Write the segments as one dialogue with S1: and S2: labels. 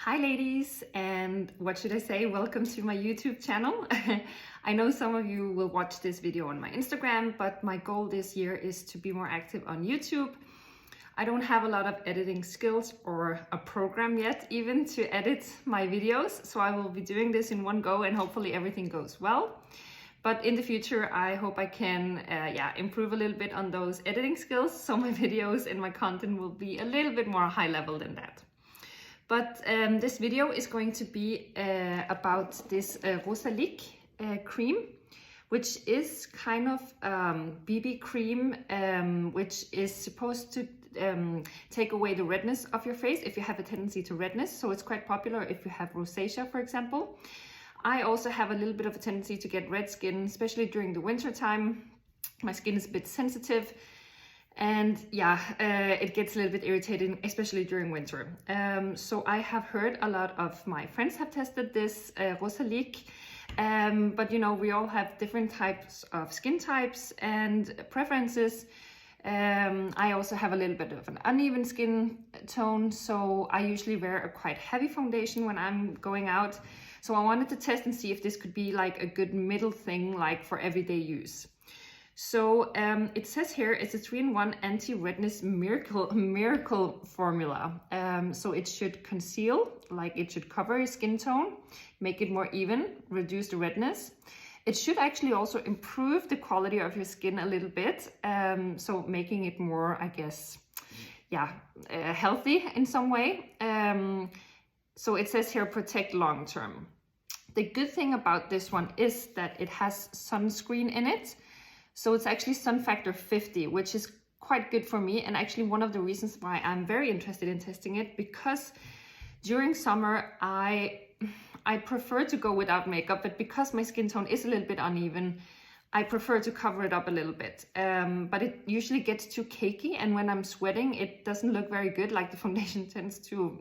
S1: Hi ladies, and what should I say? Welcome to my YouTube channel. I know some of you will watch this video on my Instagram, but my goal this year is to be more active on YouTube. I don't have a lot of editing skills or a program yet even to edit my videos, so I will be doing this in one go and hopefully everything goes well. But in the future, I hope I can improve a little bit on those editing skills, so my videos and my content will be a little bit more high level than that. But this video is going to be about this Rosalique cream, which is kind of BB cream, which is supposed to take away the redness of your face if you have a tendency to redness. So it's quite popular if you have rosacea, for example. I also have a little bit of a tendency to get red skin, especially during the winter time. My skin is a bit sensitive. And yeah, it gets a little bit irritating, especially during winter. So I have heard a lot of my friends have tested this Rosalique, but you know, we all have different types of skin types and preferences. I also have a little bit of an uneven skin tone, so I usually wear a quite heavy foundation when I'm going out. So I wanted to test and see if this could be like a good middle thing, like for everyday use. So it says here it's a 3-in-1 anti-redness miracle formula. So it should conceal, like it should cover your skin tone, make it more even, reduce the redness. It should actually also improve the quality of your skin a little bit. So making it more, I guess, healthy in some way. So it says here protect long term. The good thing about this one is that it has sunscreen in it. So it's actually sun factor 50, which is quite good for me. And actually one of the reasons why I'm very interested in testing it, because during summer, I prefer to go without makeup, but because my skin tone is a little bit uneven, I prefer to cover it up a little bit. But it usually gets too cakey. And when I'm sweating, it doesn't look very good. Like the foundation tends to,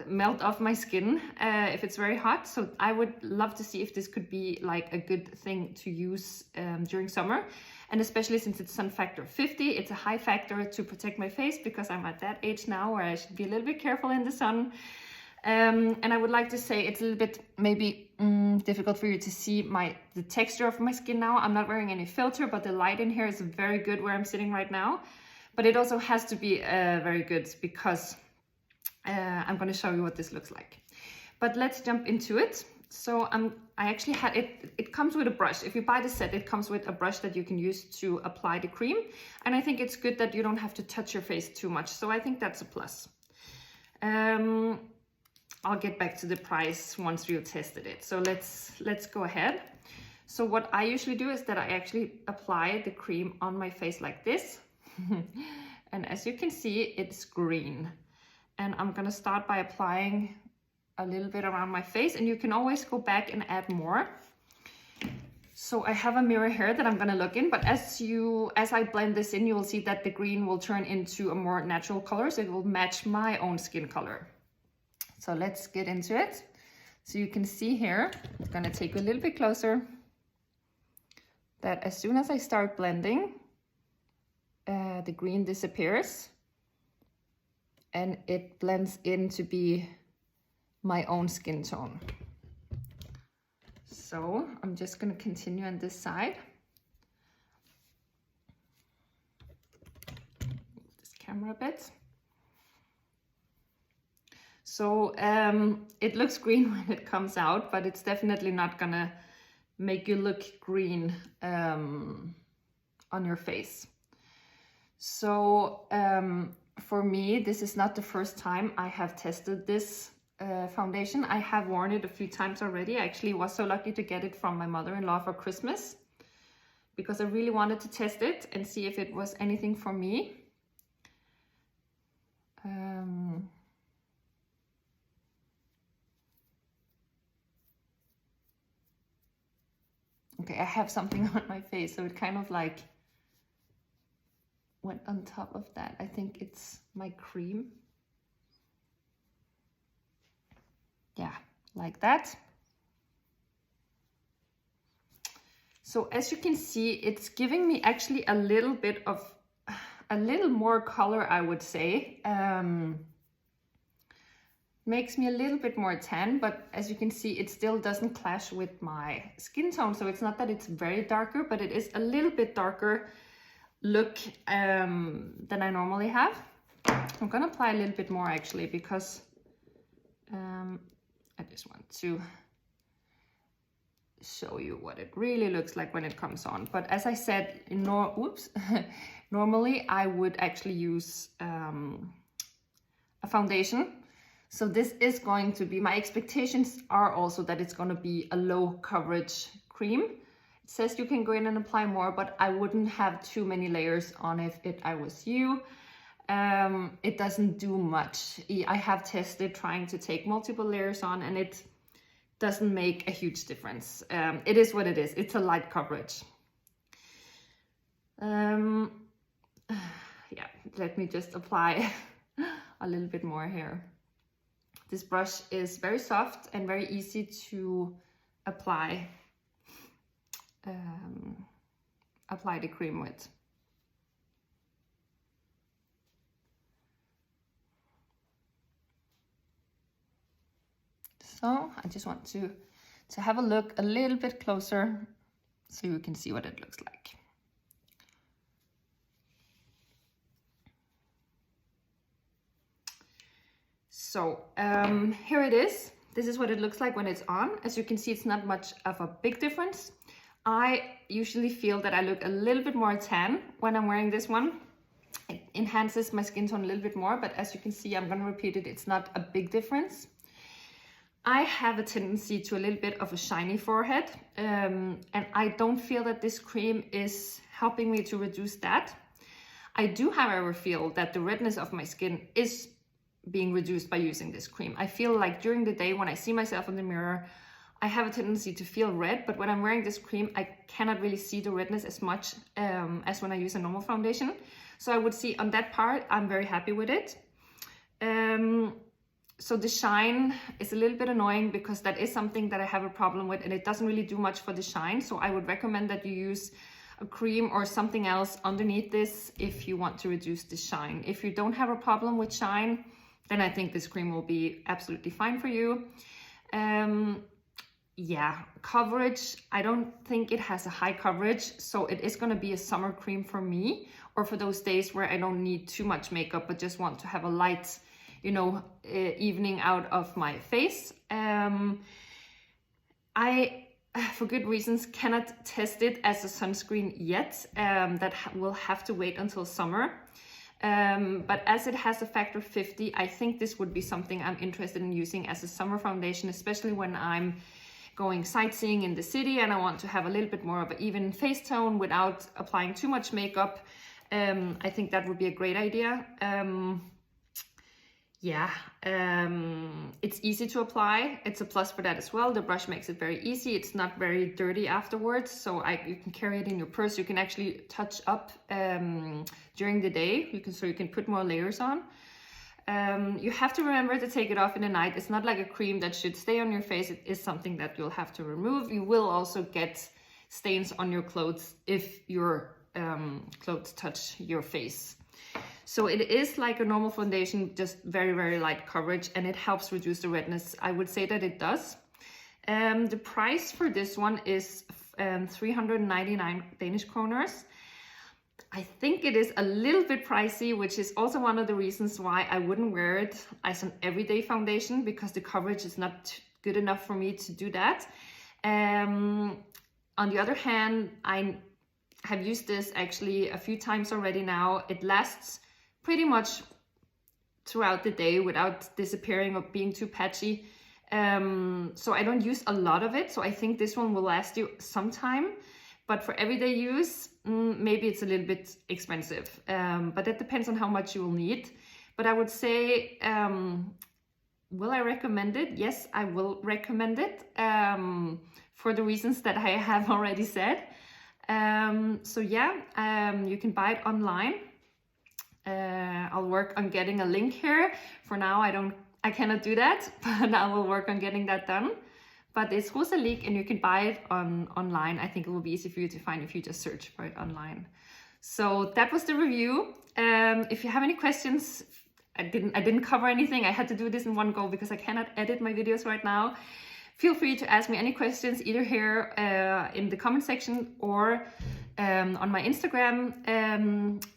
S1: melt off my skin if it's very hot. So I would love to see if this could be like a good thing to use during summer. And especially since it's sun factor 50, it's a high factor to protect my face because I'm at that age now where I should be a little bit careful in the sun. And I would like to say it's a little bit maybe difficult for you to see the texture of my skin now. I'm not wearing any filter, but the light in here is very good where I'm sitting right now. But it also has to be very good because I'm going to show you what this looks like. But let's jump into it. So I actually had it comes with a brush. If you buy the set, it comes with a brush that you can use to apply the cream. And I think it's good that you don't have to touch your face too much. So I think that's a plus. I'll get back to the price once we've tested it. So let's go ahead. So what I usually do is that I actually apply the cream on my face like this. And as you can see, it's green. And I'm gonna start by applying a little bit around my face, and you can always go back and add more. So I have a mirror here that I'm gonna look in, but as I blend this in, you will see that the green will turn into a more natural color, so it will match my own skin color. So let's get into it. So you can see here, I'm gonna take you a little bit closer, that as soon as I start blending, the green disappears and it blends in to be my own skin tone. So I'm just gonna continue on this side. Move this camera a bit. So it looks green when it comes out, but it's definitely not gonna make you look green on your face. So for me, this is not the first time I have tested this foundation. I have worn it a few times already. I actually was so lucky to get it from my mother-in-law for Christmas because I really wanted to test it and see if it was anything for me. Okay, I have something on my face, so it kind of like went on top of that. I think it's my cream. Yeah, like that. So as you can see, it's giving me actually a little bit of a little more color, I would say. makes me a little bit more tan, but as you can see, it still doesn't clash with my skin tone. So it's not that it's very darker, but it is a little bit darker look than I normally have. I'm gonna apply a little bit more actually, because I just want to show you what it really looks like when it comes on. But as I said, normally I would actually use a foundation. So this is going to be, my expectations are also that it's going to be a low coverage cream. It says you can go in and apply more, but I wouldn't have too many layers on if I was you. It doesn't do much. I have tested trying to take multiple layers on, and it doesn't make a huge difference. It is what it is. It's a light coverage. Yeah, let me just apply a little bit more here. This brush is very soft and very easy to apply the cream with. So I just want to have a look a little bit closer so you can see what it looks like. So here it is. This is what it looks like when it's on. As you can see, it's not much of a big difference. I usually feel that I look a little bit more tan when I'm wearing this one. It enhances my skin tone a little bit more, but as you can see, I'm going to repeat it, it's not a big difference. I have a tendency to a little bit of a shiny forehead, and I don't feel that this cream is helping me to reduce that. I do, however, feel that the redness of my skin is being reduced by using this cream. I feel like during the day when I see myself in the mirror, I have a tendency to feel red, but when I'm wearing this cream, I cannot really see the redness as much as when I use a normal foundation. So I would see on that part, I'm very happy with it. So the shine is a little bit annoying because that is something that I have a problem with, and it doesn't really do much for the shine. So I would recommend that you use a cream or something else underneath this if you want to reduce the shine. If you don't have a problem with shine, then I think this cream will be absolutely fine for you. Yeah, coverage, I don't think it has a high coverage, so it is going to be a summer cream for me, or for those days where I don't need too much makeup but just want to have a light, you know, evening out of my face. I, for good reasons, cannot test it as a sunscreen yet. That will have to wait until summer. But as it has a factor 50, I think this would be something I'm interested in using as a summer foundation, especially when I'm going sightseeing in the city and I want to have a little bit more of an even face tone without applying too much makeup. I think that would be a great idea. It's easy to apply. It's a plus for that as well. The brush makes it very easy. It's not very dirty afterwards, so you can carry it in your purse. You can actually touch up during the day. You can put more layers on. You have to remember to take it off in the night. It's not like a cream that should stay on your face. It is something that you'll have to remove. You will also get stains on your clothes if your clothes touch your face. So it is like a normal foundation, just very, very light coverage, and it helps reduce the redness. I would say that it does. The price for this one is 399 Danish kroners. I think it is a little bit pricey, which is also one of the reasons why I wouldn't wear it as an everyday foundation, because the coverage is not good enough for me to do that. On the other hand, I have used this actually a few times already now. It lasts pretty much throughout the day without disappearing or being too patchy. So I don't use a lot of it. So I think this one will last you some time. But for everyday use, maybe it's a little bit expensive. But that depends on how much you will need. But I would say, will I recommend it? Yes, I will recommend it for the reasons that I have already said. So yeah, you can buy it online. I'll work on getting a link here. For now, I cannot do that, but I will work on getting that done. But it's Rosalique and you can buy it online. I think it will be easy for you to find if you just search for it online. So that was the review. If you have any questions, I didn't cover anything. I had to do this in one go because I cannot edit my videos right now. Feel free to ask me any questions either here in the comment section or on my Instagram.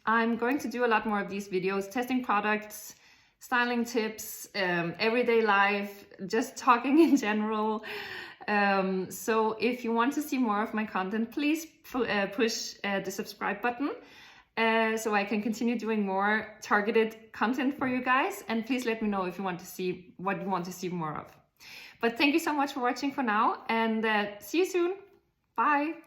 S1: I'm going to do a lot more of these videos, testing products, styling tips, everyday life, just talking in general. So if you want to see more of my content, please push the subscribe button so I can continue doing more targeted content for you guys. And please let me know if you want to see what you want to see more of. But thank you so much for watching for now, and see you soon. Bye.